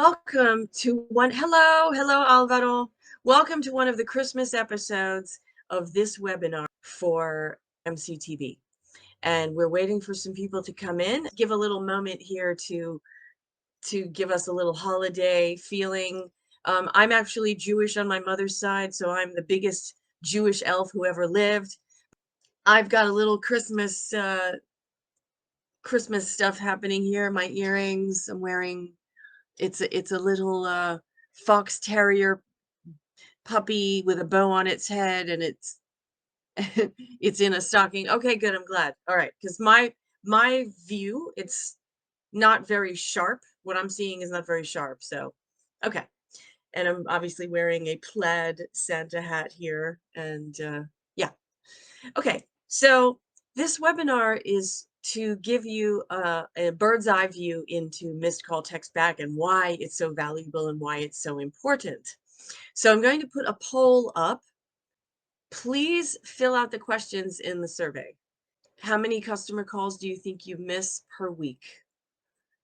Welcome to hello Alvaro. Welcome to one of the Christmas episodes of this webinar for MCTV. And we're waiting for some people to come in. Give a little moment here to give us a little holiday feeling. I'm actually Jewish on my mother's side, so I'm the biggest Jewish elf who ever lived. I've got a little Christmas stuff happening here. My earrings, I'm wearing. It's a little fox terrier puppy with a bow on its head, and it's it's in a stocking. Okay, good. I'm glad. All right, because my view, it's not very sharp. What I'm seeing is not very sharp. So, okay. And I'm obviously wearing a plaid Santa hat here, and yeah. Okay, so this webinar is to give you a bird's eye view into missed call text back and why it's so valuable and why it's so important. So I'm going to put a poll up. Please fill out the questions in the survey. How many customer calls do you think you miss per week?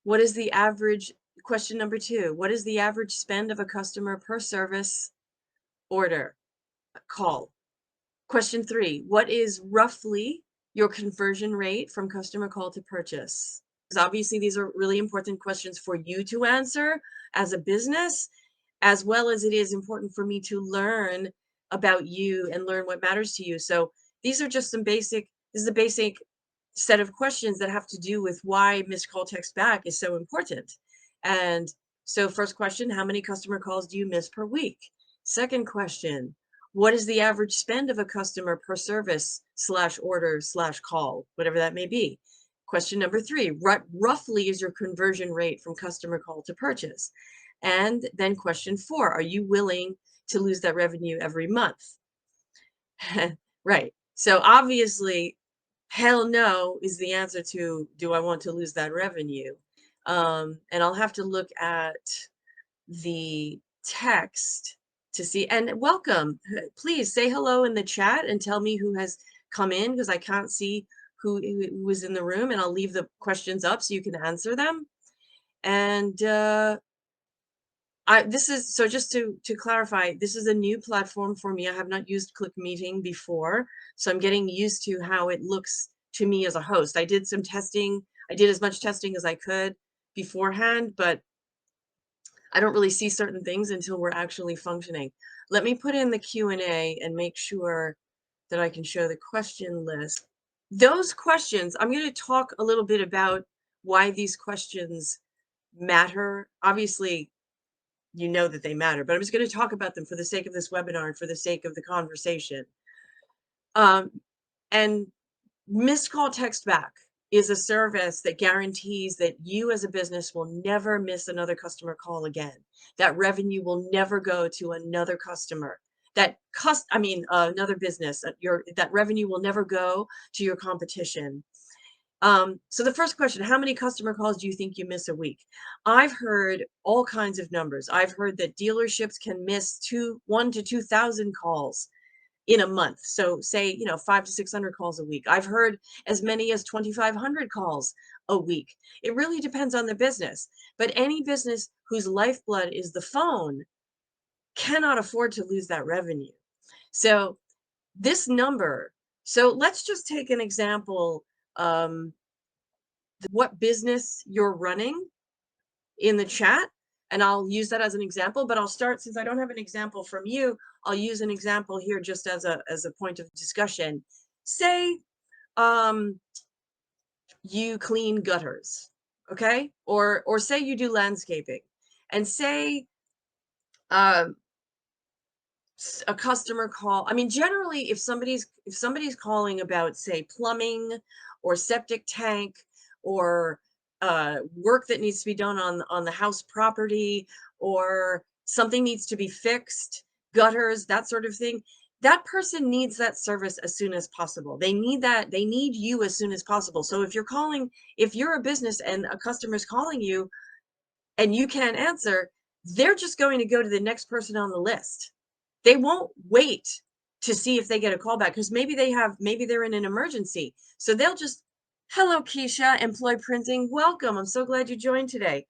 What is the average, question number 2, what is the average spend of a customer per service order call? Question 3, what is roughly your conversion rate from customer call to purchase? Because obviously these are really important questions for you to answer as a business, as well as it is important for me to learn about you and learn what matters to you. So these are just this is a basic set of questions that have to do with why missed call text back is so important. And so first question, how many customer calls do you miss per week? Second question, what is the average spend of a customer per service / order / call, whatever that may be? Question number 3, what roughly is your conversion rate from customer call to purchase? And then question 4, are you willing to lose that revenue every month? Right. So obviously, hell no is the answer to, do I want to lose that revenue? And I'll have to look at the text to see. And welcome. Please say hello in the chat and tell me who has come in, because I can't see who was in the room, and I'll leave the questions up so you can answer them. And this is, so just to clarify, this is a new platform for me. I have not used Click Meeting before, so I'm getting used to how it looks to me as a host. I did some testing. I did as much testing as I could beforehand, but I don't really see certain things until we're actually functioning. Let me put in the Q&A and make sure that I can show the question list. Those questions, I'm going to talk a little bit about why these questions matter. Obviously, you know that they matter, but I'm just going to talk about them for the sake of this webinar and for the sake of the conversation. And missed call text back is a service that guarantees that you as a business will never miss another customer call again. That revenue will never go to another customer. Another business. That revenue will never go to your competition. So the first question, how many customer calls do you think you miss a week? I've heard all kinds of numbers. I've heard that dealerships can miss 1 to 2,000 calls in a month. So say, 500 to 600 calls a week. I've heard as many as 2,500 calls a week. It really depends on the business, but any business whose lifeblood is the phone cannot afford to lose that revenue. So this number, so let's just take an example. What business you're running in the chat, and I'll use that as an example, but I'll start, since I don't have an example from you, I'll use an example here just as a point of discussion. Say you clean gutters, okay? Or say you do landscaping, and say a customer call. I mean, generally, if somebody's calling about, say, plumbing or septic tank or work that needs to be done on the house property, or something needs to be fixed, gutters, that sort of thing, that person needs that service as soon as possible. They need you as soon as possible. So if you're a business and a customer's calling you and you can't answer, they're just going to go to the next person on the list. They won't wait to see if they get a call back, because maybe they're in an emergency. So they'll just, hello, Keisha, Employ Printing. Welcome. I'm so glad you joined today.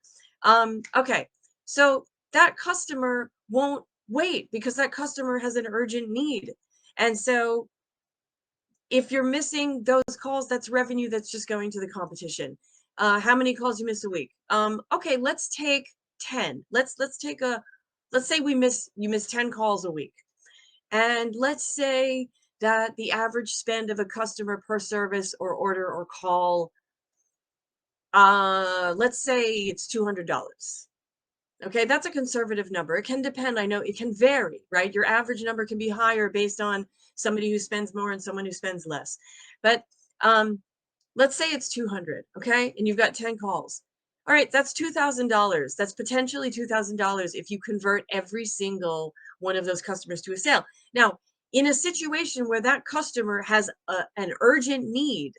Okay. So that customer won't wait because that customer has an urgent need. And so if you're missing those calls, that's revenue that's just going to the competition. How many calls you miss a week? Okay, let's take 10. Let's take a let's say you miss 10 calls a week. And let's say that the average spend of a customer per service or order or call, let's say it's $200. Okay, that's a conservative number. It can depend. I know it can vary, right? Your average number can be higher based on somebody who spends more and someone who spends less. But um, let's say it's 200, okay? And you've got 10 calls. All right, that's $2,000. That's potentially $2,000 if you convert every single one of those customers to a sale. Now, in a situation where that customer has an urgent need,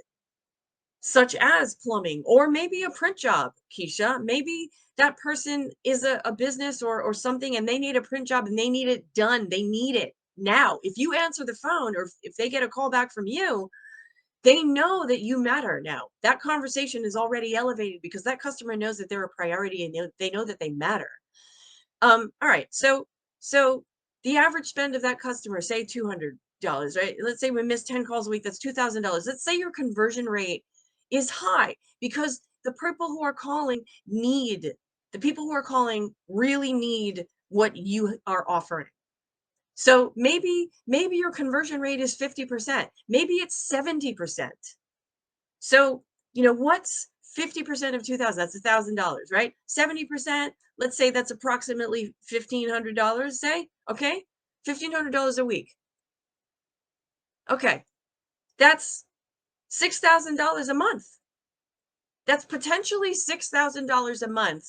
such as plumbing or maybe a print job, Keisha. Maybe that person is a business or something and they need a print job and they need it done. They need it now. If you answer the phone or if they get a call back from you, they know that you matter now. That conversation is already elevated because that customer knows that they're a priority and they know that they matter. All right. So the average spend of that customer, say $200, right? Let's say we miss 10 calls a week, that's $2,000. Let's say your conversion rate is high because the people who are calling really need what you are offering. So maybe your conversion rate is 50%, maybe it's 70%. So, what's 50% of 2,000? That's $1,000, right? 70%, let's say that's approximately $1,500, say, okay? $1,500 a week. Okay. That's $6,000 a month. That's potentially $6,000 a month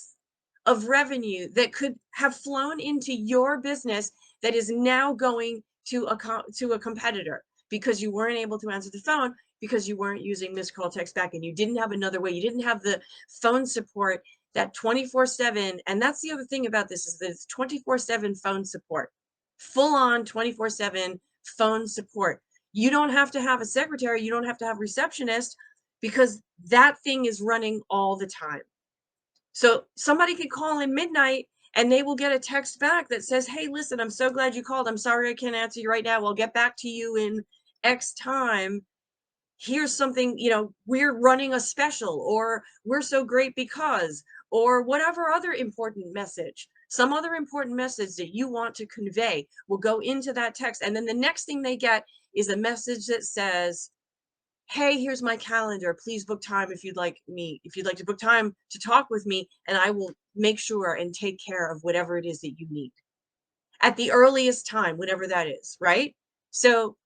of revenue that could have flown into your business that is now going to to a competitor because you weren't able to answer the phone because you weren't using missed call text back and you didn't have another way. You didn't have the phone support that 24/7. And that's the other thing about this is that it's 24/7 phone support, full on 24/7 phone support. You don't have to have a secretary. You don't have to have a receptionist because that thing is running all the time. So somebody could call in midnight and they will get a text back that says, "Hey, listen, I'm so glad you called. I'm sorry I can't answer you right now. I'll get back to you in X time. Here's something, we're running a special, or we're so great because, or whatever other important message. Some other important message that you want to convey will go into that text. And then the next thing they get is a message that says, "Hey, here's my calendar. Please book time if you'd like to book time to talk with me, and I will make sure and take care of whatever it is that you need at the earliest time, whatever that is," right? So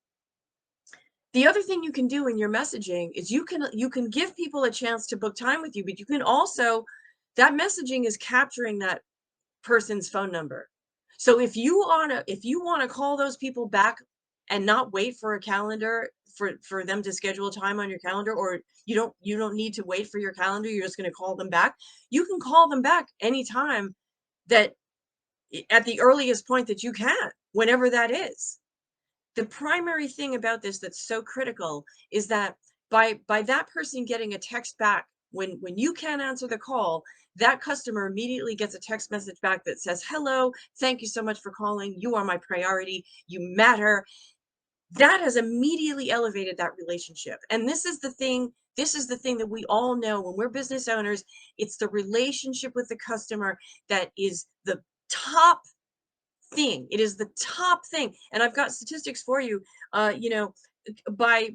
the other thing you can do in your messaging is you can give people a chance to book time with you, but you can also that messaging is capturing that person's phone number. So if you want to call those people back and not wait for a calendar for them to schedule a time on your calendar, or you don't need to wait for your calendar, you're just going to call them back. You can call them back anytime that at the earliest point that you can, whenever that is. The primary thing about this that's so critical is that by that person getting a text back when you can't answer the call, that customer immediately gets a text message back that says, "Hello, thank you so much for calling. You are my priority. You matter." That has immediately elevated that relationship. And this is the thing that we all know when we're business owners. It's the relationship with the customer that is the top thing. It is the top thing. And I've got statistics for you. By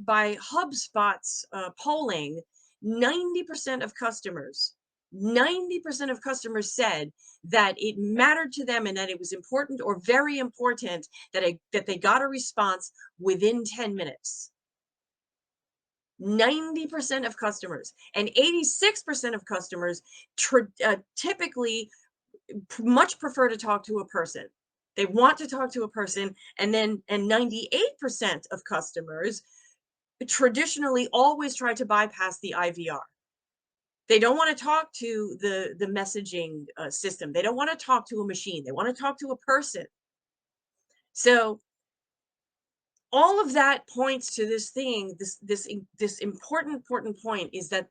HubSpot's polling, 90% of customers, 90% of customers said that it mattered to them and that it was important or very important that they got a response within 10 minutes. 90% of customers and 86% of customers typically much prefer to talk to a person. They want to talk to a person, and 98% of customers traditionally always try to bypass the IVR. They don't want to talk to the messaging system. They don't want to talk to a machine. They want to talk to a person. So all of that points to this thing. This important point is that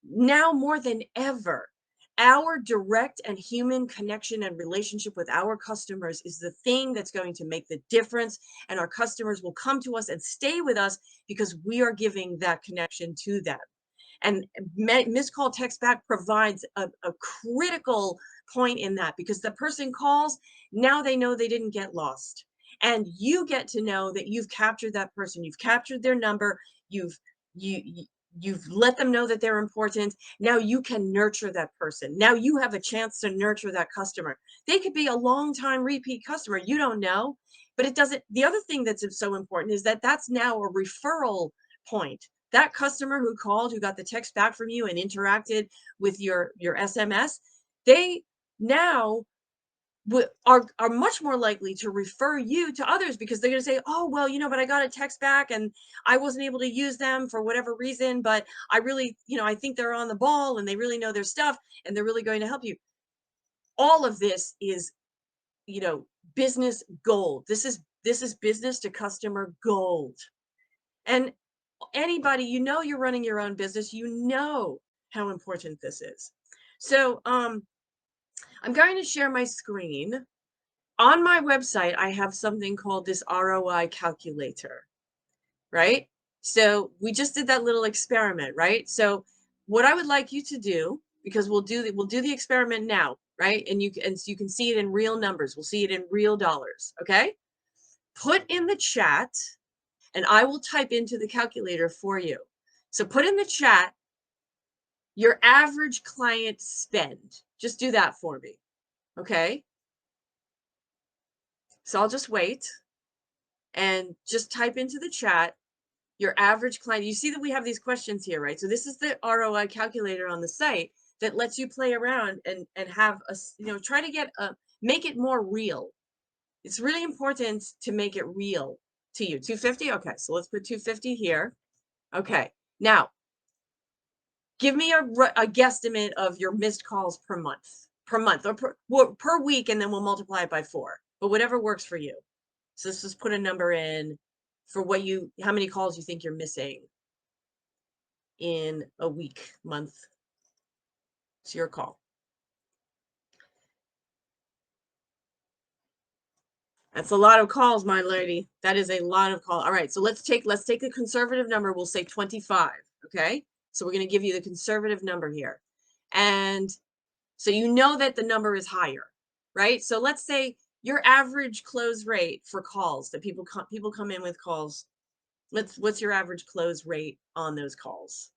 now more than ever, Our direct and human connection and relationship with our customers is the thing that's going to make the difference. And our customers will come to us and stay with us because we are giving that connection to them. And missed call text back provides a critical point in that, because the person calls, now they know they didn't get lost. And you get to know that you've captured that person, you've captured their number, you've you you've let them know that they're important. Now you can nurture that person. Now you have a chance to nurture that customer. They could be a long time repeat customer. You don't know, but it doesn't. The other thing that's so important is that that's now a referral point. That customer who called, who got the text back from you and interacted with your SMS, they now are much more likely to refer you to others, because they're going to say, oh, well, but I got a text back and I wasn't able to use them for whatever reason, but I really, I think they're on the ball and they really know their stuff and they're really going to help you. All of this is, you know, business gold. This is business to customer gold. And anybody, you're running your own business, how important this is. So I'm going to share my screen. On my website, I have something called this ROI calculator, right? So we just did that little experiment, right? So what I would like you to do, because we'll do the experiment now, right? And so you can see it in real numbers. We'll see it in real dollars, okay? Put in the chat, and I will type into the calculator for you. So put in the chat your average client spend. Just do that for me, okay? So I'll just wait and just type into the chat your average client. You see that we have these questions here, right? So this is the ROI calculator on the site that lets you play around and have try to make it more real. It's really important to make it real to you. 250. Okay, so let's put 250 here. Okay, now give me a guesstimate of your missed calls per month, or per week, and then we'll multiply it by 4. But whatever works for you. So let's just put a number in for how many calls you think you're missing in a week, month. It's your call. That's a lot of calls, my lady. That is a lot of calls. All right, so let's take a conservative number. We'll say 25. Okay, so we're going to give you the conservative number here, and so that the number is higher, right? So let's say your average close rate for calls that people come in with calls. What's your average close rate on those calls?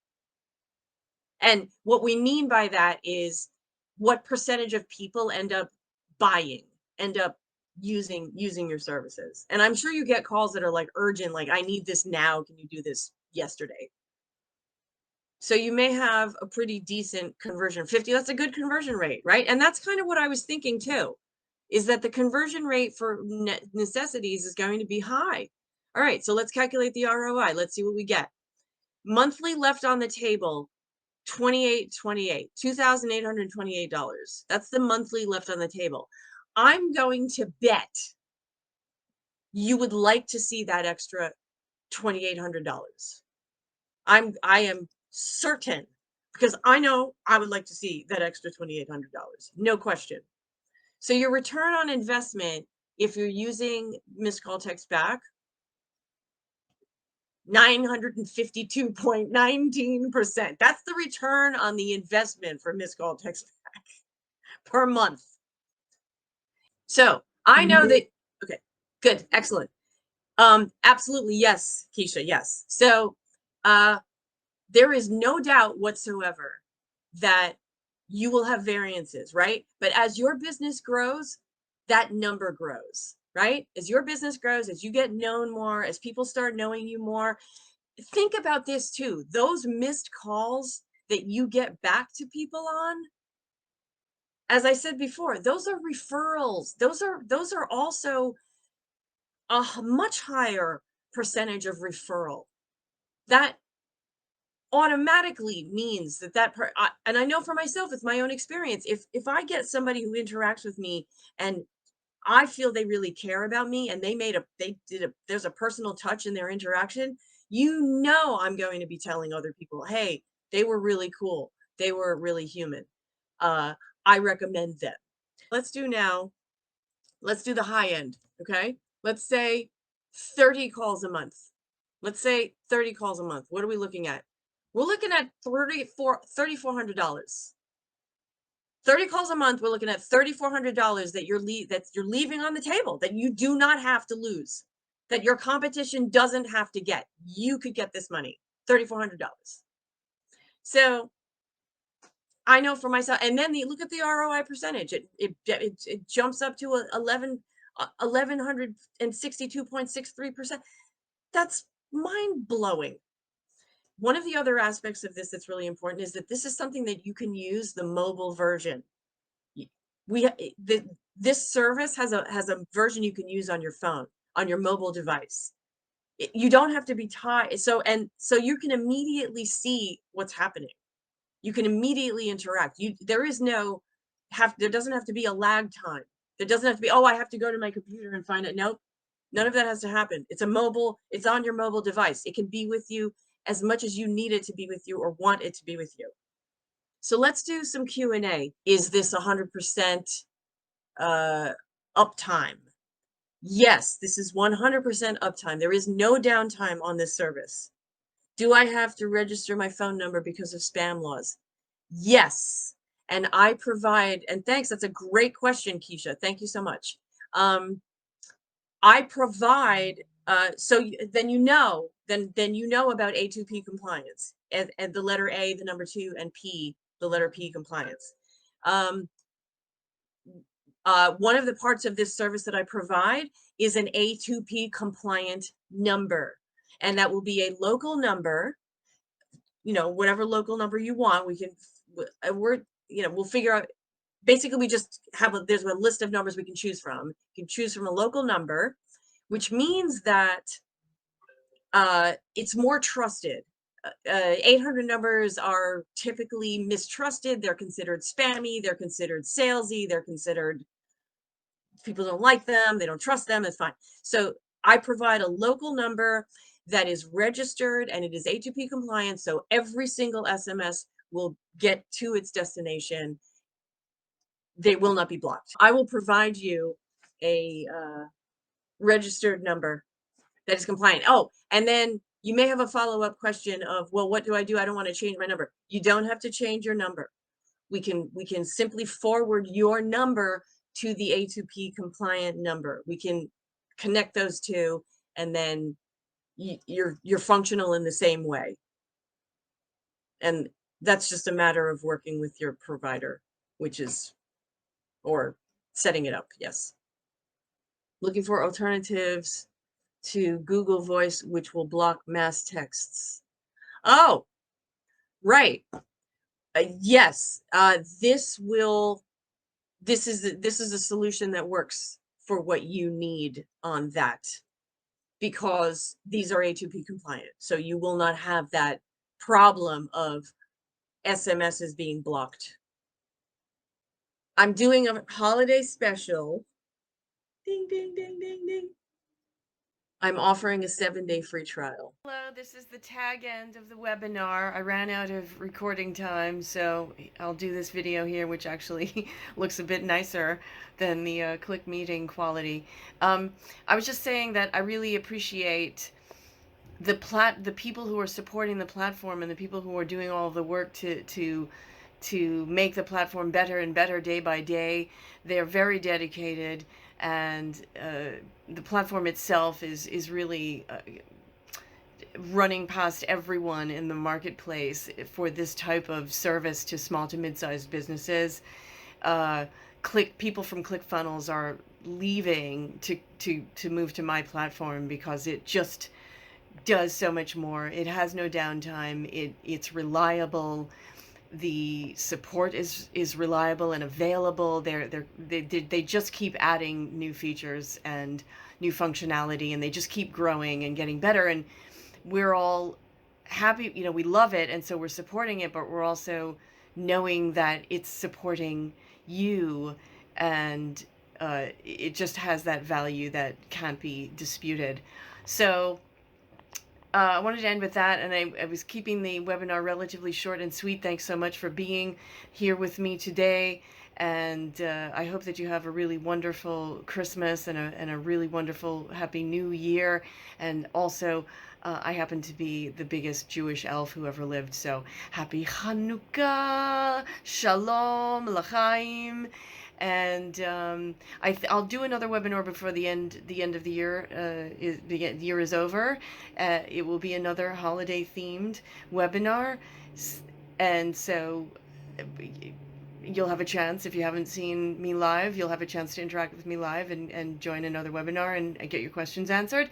And what we mean by that is what percentage of people end up using your services. And I'm sure you get calls that are like urgent, like, I need this now. Can you do this yesterday? So you may have a pretty decent conversion. 50, that's a good conversion rate, right? And that's kind of what I was thinking too, is that the conversion rate for necessities is going to be high. All right, so let's calculate the ROI. Let's see what we get. Monthly left on the table, $2,828. That's the monthly left on the table. I'm going to bet you would like to see that extra $2,800. I am certain, because I know I would like to see that extra $2,800. No question. So your return on investment, if you're using missed call text back, 952.19%. That's the return on the investment for missed call text back per month. So I know that. Okay, good, excellent. Absolutely, yes, Keisha, yes. So there is no doubt whatsoever that you will have variances, right? But as your business grows, that number grows, right? As your business grows, as you get known more, as people start knowing you more, think about this too. Those missed calls that you get back to people on, as I said before, those are referrals. Those are also a much higher percentage of referral. That automatically means and I know for myself, it's my own experience. If I get somebody who interacts with me and I feel they really care about me, and there's a personal touch in their interaction, I'm going to be telling other people, hey, they were really cool. They were really human. uh, I recommend them. Let's do now, let's do the high end, okay? Let's say 30 calls a month. Let's say 30 calls a month. What are we looking at? We're looking at $3,400. 30 calls a month, we're looking at $3,400 that you're leaving on the table, that you do not have to lose, that your competition doesn't have to get. You could get this money, $3,400. So I know for myself, and then look at the ROI percentage. It jumps up to 1,162.63%. That's mind blowing. One of the other aspects of this that's really important is that this is something that you can use the mobile version. Y- We this service has a version you can use on your phone, on your mobile device. You don't have to be tied. So you can immediately see what's happening. You can immediately interact. There is no there doesn't have to be a lag time. There doesn't have to be, oh, I have to go to my computer and find it. Nope. None of that has to happen. It's on your mobile device. It can be with you as much as you need it to be with you or want it to be with you. So let's do some Q&A. Is this 100% uh, uptime? Yes, this is 100% uptime. There is no downtime on this service. Do I have to register my phone number because of spam laws? Yes. And I provide, and thanks, that's a great question, Keisha. Thank you so much. I provide, then you know about A2P compliance, and the letter A, the number 2, and P, the letter P compliance. One of the parts of this service that I provide is an A2P compliant number, and that will be a local number, whatever local number you want. We'll figure out. Basically, we just there's a list of numbers we can choose from. You can choose from a local number, which means that it's more trusted. 800 numbers are typically mistrusted. They're considered spammy. They're considered salesy. They're considered, people don't like them. They don't trust them. It's fine. So I provide a local number that is registered and it is A2P compliant. So every single SMS will get to its destination. They will not be blocked. I will provide you a registered number that is compliant. Oh, and then you may have a follow-up question of, well, what do? I don't want to change my number. You don't have to change your number. We can simply forward your number to the A2P compliant number. We can connect those two, and then you're functional in the same way. And that's just a matter of working with your provider, or setting it up. Yes. Looking for alternatives to Google Voice, which will block mass texts. Oh, right. Yes. This is a solution that works for what you need on that, because these are A2P compliant. So you will not have that problem of SMSs being blocked. I'm doing a holiday special. Ding, ding, ding, ding, ding. I'm offering a 7-day free trial. Hello, this is the tag end of the webinar. I ran out of recording time, so I'll do this video here, which actually looks a bit nicer than the Click Meeting quality. I was just saying that I really appreciate the people who are supporting the platform and the people who are doing all the work to make the platform better and better day by day. They're very dedicated, and the platform itself is really running past everyone in the marketplace for this type of service to small to mid-sized businesses. People from ClickFunnels are leaving to move to my platform because it just does so much more. It has no downtime. It's reliable. The support is reliable and available. They just keep adding new features and new functionality, and they just keep growing and getting better. And we're all happy. We love it, and so we're supporting it. But we're also knowing that it's supporting you, and it just has that value that can't be disputed. So I wanted to end with that, and I was keeping the webinar relatively short and sweet. Thanks so much for being here with me today, and I hope that you have a really wonderful Christmas and a really wonderful Happy New Year. And also, I happen to be the biggest Jewish elf who ever lived, so Happy Hanukkah, Shalom, L'chaim. And I'll do another webinar before the end of the year. The year is over. It will be another holiday themed webinar, and so you'll have a chance, if you haven't seen me live, you'll have a chance to interact with me live and join another webinar and get your questions answered.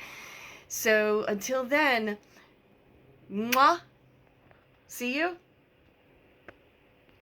So until then, mwah, see you.